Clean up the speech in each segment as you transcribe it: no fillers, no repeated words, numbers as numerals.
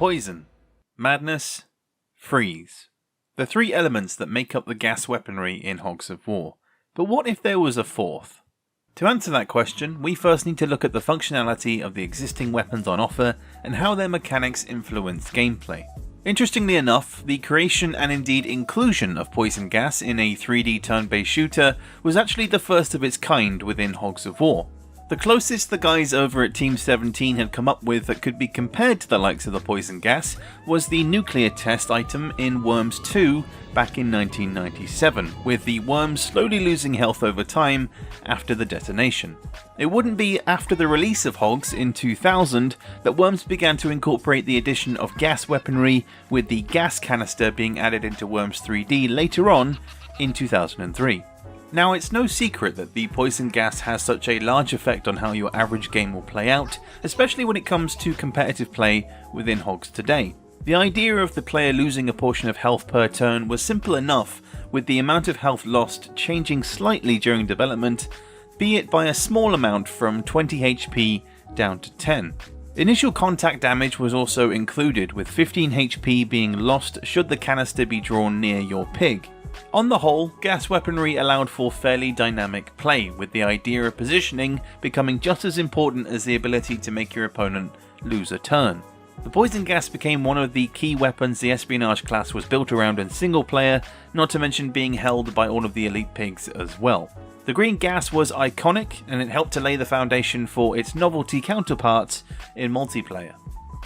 Poison, Madness, Freeze. The three elements that make up the gas weaponry in Hogs of War. But what if there was a fourth? To answer that question, we first need to look at the functionality of the existing weapons on offer and how their mechanics influence gameplay. Interestingly enough, the creation and indeed inclusion of poison gas in a 3D turn-based shooter was actually the first of its kind within Hogs of War. The closest the guys over at Team 17 had come up with that could be compared to the likes of the poison gas was the nuclear test item in Worms 2 back in 1997, with the worms slowly losing health over time after the detonation. It wouldn't be after the release of Hogs in 2000 that Worms began to incorporate the addition of gas weaponry, with the gas canister being added into Worms 3D later on in 2003. Now, it's no secret that the poison gas has such a large effect on how your average game will play out, especially when it comes to competitive play within Hogs today. The idea of the player losing a portion of health per turn was simple enough, with the amount of health lost changing slightly during development, be it by a small amount from 20 HP down to 10. Initial contact damage was also included, with 15 HP being lost should the canister be drawn near your pig. On the whole, gas weaponry allowed for fairly dynamic play, with the idea of positioning becoming just as important as the ability to make your opponent lose a turn. The poison gas became one of the key weapons the espionage class was built around in single player, not to mention being held by all of the elite pigs as well. The green gas was iconic, and it helped to lay the foundation for its novelty counterparts in multiplayer.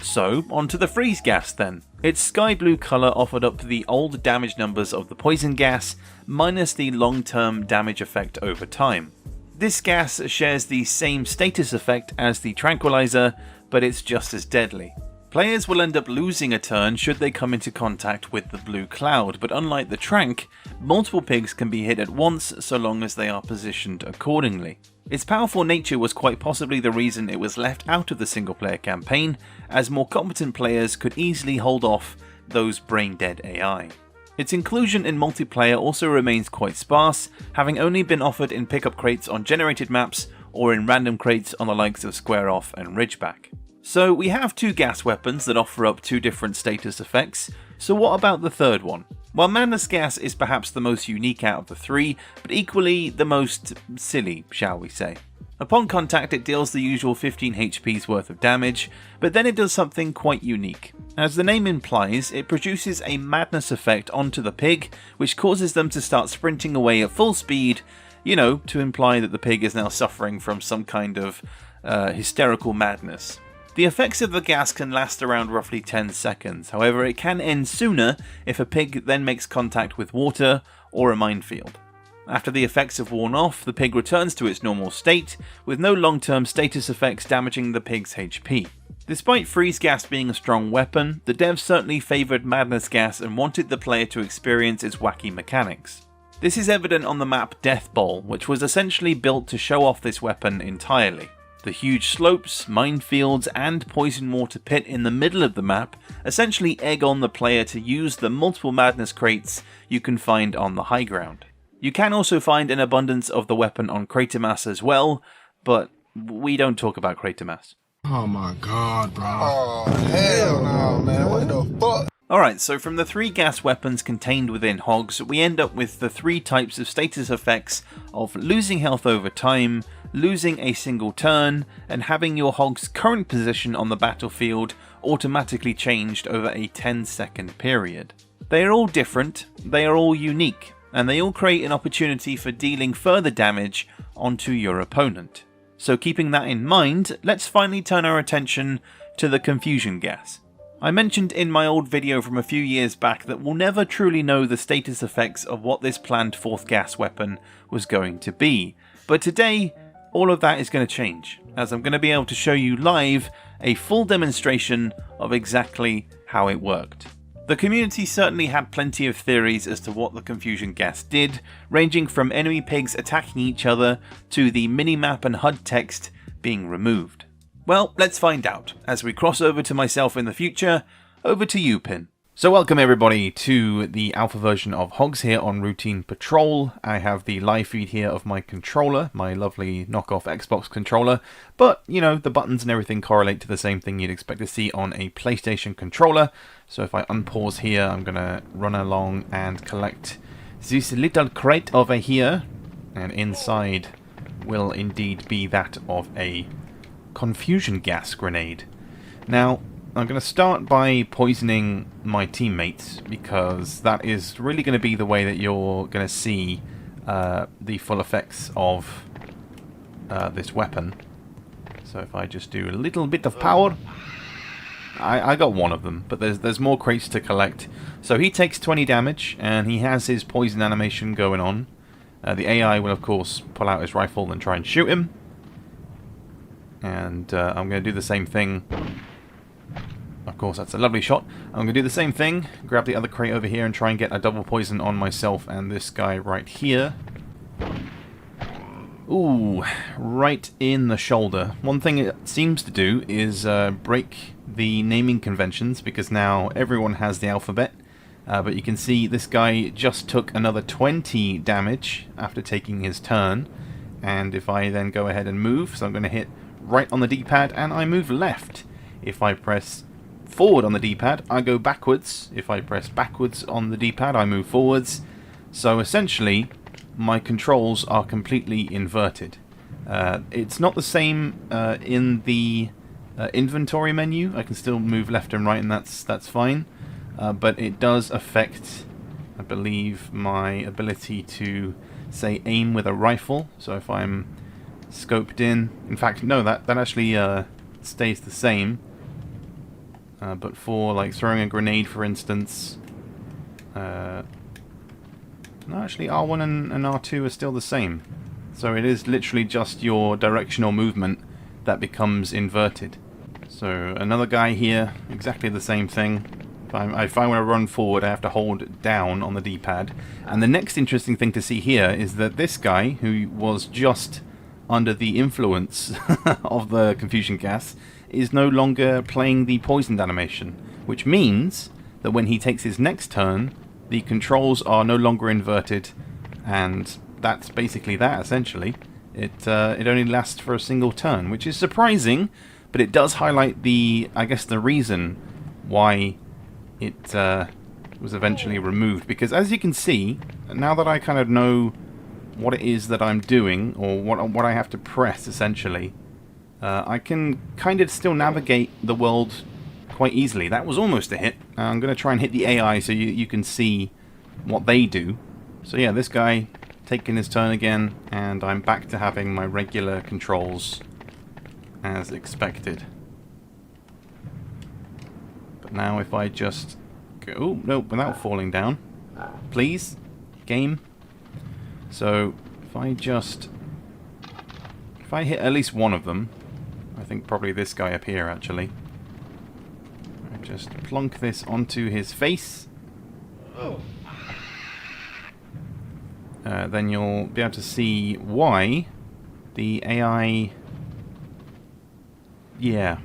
So, onto the freeze gas then. Its sky blue colour offered up the old damage numbers of the poison gas, minus the long-term damage effect over time. This gas shares the same status effect as the tranquilizer, but it's just as deadly. Players will end up losing a turn should they come into contact with the blue cloud, but unlike the tranq, multiple pigs can be hit at once so long as they are positioned accordingly. Its powerful nature was quite possibly the reason it was left out of the single player campaign, as more competent players could easily hold off those brain-dead AI. Its inclusion in multiplayer also remains quite sparse, having only been offered in pickup crates on generated maps or in random crates on the likes of Square Off and Ridgeback. So we have two gas weapons that offer up two different status effects, so what about the third one? Well, Madness Gas is perhaps the most unique out of the three, but equally the most silly, shall we say. Upon contact it deals the usual 15 HP's worth of damage, but then it does something quite unique. As the name implies, it produces a madness effect onto the pig, which causes them to start sprinting away at full speed, to imply that the pig is now suffering from some kind of hysterical madness. The effects of the gas can last around roughly 10 seconds, however it can end sooner if a pig then makes contact with water or a minefield. After the effects have worn off, the pig returns to its normal state, with no long-term status effects damaging the pig's HP. Despite freeze gas being a strong weapon, the devs certainly favoured Madness Gas and wanted the player to experience its wacky mechanics. This is evident on the map Death Bowl, which was essentially built to show off this weapon entirely. The huge slopes, minefields and poison water pit in the middle of the map essentially egg on the player to use the multiple madness crates you can find on the high ground. You can also find an abundance of the weapon on Cratermass as well, but we don't talk about Cratermass. Oh my god, bro. Oh, hell no, man. What the fuck? Alright, so from the three gas weapons contained within Hogs, we end up with the three types of status effects of losing health over time, losing a single turn, and having your Hog's current position on the battlefield automatically changed over a 10-second period. They are all different, they are all unique, and they all create an opportunity for dealing further damage onto your opponent. So keeping that in mind, let's finally turn our attention to the confusion gas. I mentioned in my old video from a few years back that we'll never truly know the status effects of what this planned fourth gas weapon was going to be, but today all of that is going to change, as I'm going to be able to show you live a full demonstration of exactly how it worked. The community certainly had plenty of theories as to what the confusion gas did, ranging from enemy pigs attacking each other to the minimap and HUD text being removed. Well, let's find out, as we cross over to myself in the future. Over to you, Pin. So welcome everybody to the alpha version of Hogs here on Routine Patrol. I have the live feed here of my controller, my lovely knockoff Xbox controller, but you know, the buttons and everything correlate to the same thing you'd expect to see on a PlayStation controller. So if I unpause here, I'm gonna run along and collect this little crate over here, and inside will indeed be that of a confusion gas grenade. Now, I'm going to start by poisoning my teammates, because that is really going to be the way that you're going to see the full effects of this weapon. So if I just do a little bit of power, I got one of them, but there's more crates to collect. So he takes 20 damage, and he has his poison animation going on. The AI will of course pull out his rifle and try and shoot him. And I'm going to do the same thing. Of course, that's a lovely shot. I'm going to do the same thing, grab the other crate over here and try and get a double poison on myself and this guy right here. Ooh, right in the shoulder. One thing it seems to do is break the naming conventions, because now everyone has the alphabet. But you can see this guy just took another 20 damage after taking his turn. And if I then go ahead and move, so I'm going to hit right on the D-pad and I move left. If I press forward on the D-pad, I go backwards. If I press backwards on the D-pad, I move forwards. So essentially, my controls are completely inverted. It's not the same in the inventory menu. I can still move left and right, and that's fine. But it does affect, I believe, my ability to, say, aim with a rifle. So if I'm scoped in fact, no, that actually stays the same. But for like throwing a grenade, for instance, no, actually R1 and R2 are still the same. So it is literally just your directional movement that becomes inverted. So another guy here, exactly the same thing. If I want to run forward, I have to hold down on the D-pad. And the next interesting thing to see here is that this guy, who was just under the influence of the confusion gas, is no longer playing the poisoned animation, which means that when he takes his next turn, the controls are no longer inverted, and that's basically that, essentially. It only lasts for a single turn, which is surprising, but it does highlight the, I guess, the reason why it was eventually removed. Because as you can see, now that I kind of know what it is that I'm doing, or what I have to press, essentially, I can kind of still navigate the world quite easily. That was almost a hit. I'm going to try and hit the AI so you can see what they do. So yeah, this guy taking his turn again, and I'm back to having my regular controls as expected. But now if I just go... Oh, no, without falling down. Please, game. So if I hit at least one of them, I think probably this guy up here, actually. I just plonk this onto his face. Then you'll be able to see why the AI... Yeah.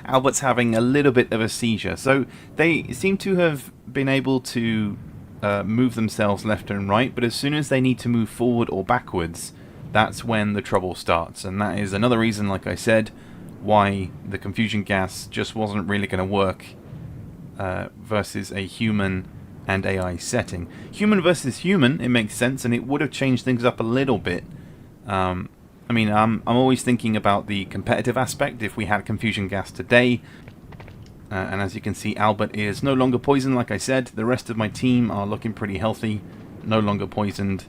Albert's having a little bit of a seizure. So they seem to have been able to move themselves left and right, but as soon as they need to move forward or backwards, that's when the trouble starts. And that is another reason, like I said, why the confusion gas just wasn't really going to work versus a human and AI setting. Human versus human, it makes sense, and it would have changed things up a little bit. I mean, I'm always thinking about the competitive aspect. If we had confusion gas today, and as you can see, Albert is no longer poisoned, like I said. The rest of my team are looking pretty healthy, no longer poisoned.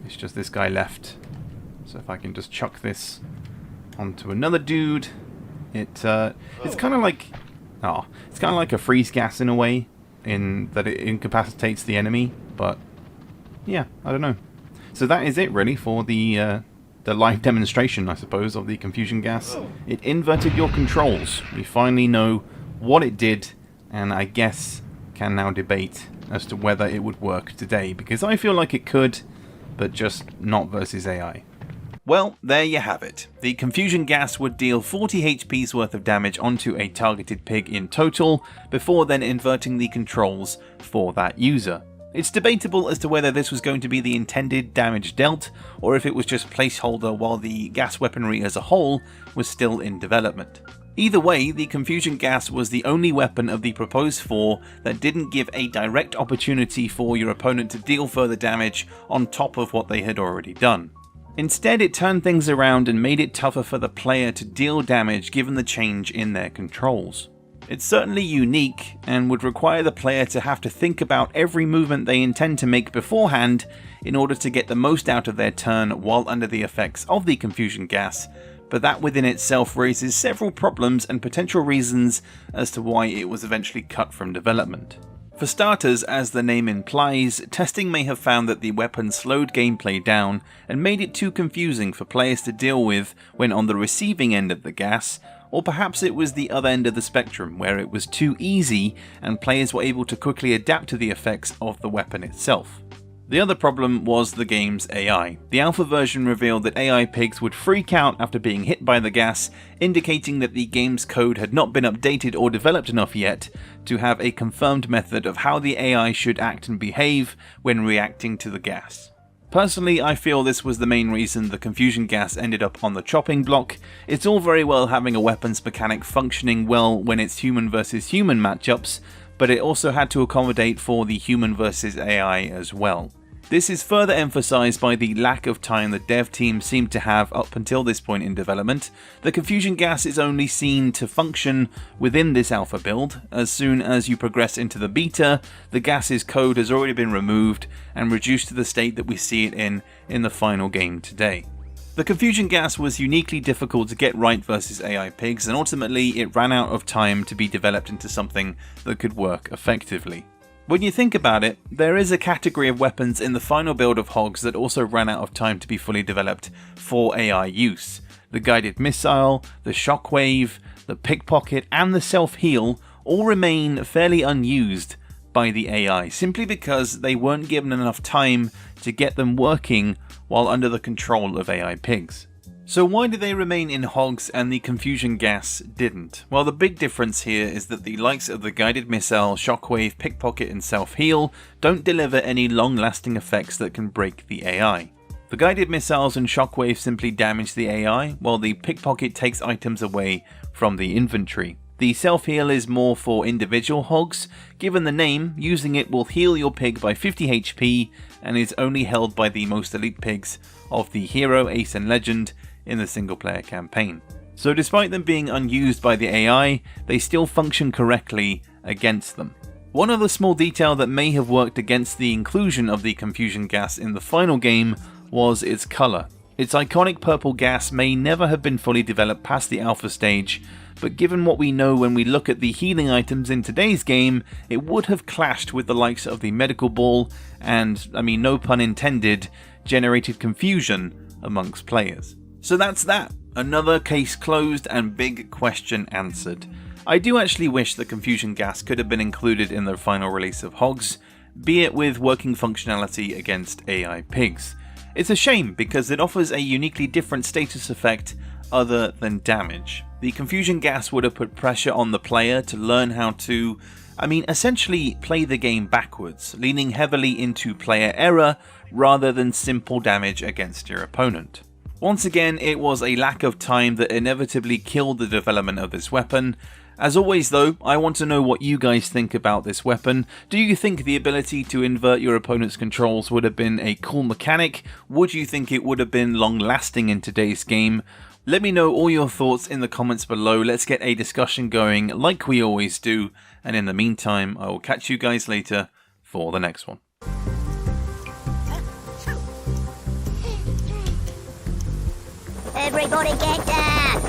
It's just this guy left. So if I can just chuck this onto another dude, it's kind of like, it's kind of like a freeze gas in a way, in that it incapacitates the enemy. But yeah, I don't know. So that is it really for the live demonstration, I suppose, of the confusion gas. It inverted your controls. We finally know what it did, and I guess can now debate as to whether it would work today, because I feel like it could, but just not versus AI. Well, there you have it. The confusion gas would deal 40 HP's worth of damage onto a targeted pig in total, before then inverting the controls for that user. It's debatable as to whether this was going to be the intended damage dealt, or if it was just placeholder while the gas weaponry as a whole was still in development. Either way, the confusion gas was the only weapon of the proposed 4 that didn't give a direct opportunity for your opponent to deal further damage on top of what they had already done. Instead, it turned things around and made it tougher for the player to deal damage given the change in their controls. It's certainly unique, and would require the player to have to think about every movement they intend to make beforehand in order to get the most out of their turn while under the effects of the confusion gas, but that within itself raises several problems and potential reasons as to why it was eventually cut from development. For starters, as the name implies, testing may have found that the weapon slowed gameplay down and made it too confusing for players to deal with when on the receiving end of the gas, or perhaps it was the other end of the spectrum where it was too easy and players were able to quickly adapt to the effects of the weapon itself. The other problem was the game's AI. The alpha version revealed that AI pigs would freak out after being hit by the gas, indicating that the game's code had not been updated or developed enough yet to have a confirmed method of how the AI should act and behave when reacting to the gas. Personally, I feel this was the main reason the confusion gas ended up on the chopping block. It's all very well having a weapons mechanic functioning well when it's human versus human matchups, but it also had to accommodate for the human versus AI as well. This is further emphasized by the lack of time the dev team seemed to have up until this point in development. The confusion gas is only seen to function within this alpha build. As soon as you progress into the beta, the gas's code has already been removed and reduced to the state that we see it in the final game today. The confusion gas was uniquely difficult to get right versus AI pigs, and ultimately it ran out of time to be developed into something that could work effectively. When you think about it, there is a category of weapons in the final build of Hogs that also ran out of time to be fully developed for AI use. The guided missile, the shockwave, the pickpocket and the self-heal all remain fairly unused by the AI, simply because they weren't given enough time to get them working while under the control of AI pigs. So why do they remain in Hogs and the confusion gas didn't? Well, the big difference here is that the likes of the guided missile, shockwave, pickpocket and self-heal don't deliver any long-lasting effects that can break the AI. The guided missiles and shockwave simply damage the AI, while the pickpocket takes items away from the inventory. The self-heal is more for individual hogs. Given the name, using it will heal your pig by 50 HP and is only held by the most elite pigs of the hero, ace and legend in the single player campaign. So despite them being unused by the AI, they still function correctly against them. One other small detail that may have worked against the inclusion of the confusion gas in the final game was its colour. Its iconic purple gas may never have been fully developed past the alpha stage, but given what we know when we look at the healing items in today's game, it would have clashed with the likes of the medical ball and, no pun intended, generated confusion amongst players. So that's that. Another case closed and big question answered. I do actually wish the confusion gas could have been included in the final release of Hogs, be it with working functionality against AI pigs. It's a shame because it offers a uniquely different status effect other than damage. The confusion gas would have put pressure on the player to learn how to, essentially play the game backwards, leaning heavily into player error rather than simple damage against your opponent. Once again, it was a lack of time that inevitably killed the development of this weapon. As always though, I want to know what you guys think about this weapon. Do you think the ability to invert your opponent's controls would have been a cool mechanic? Would you think it would have been long lasting in today's game? Let me know all your thoughts in the comments below. Let's get a discussion going like we always do. And in the meantime, I will catch you guys later for the next one. Everybody get down!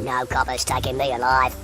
No copper's taking me alive.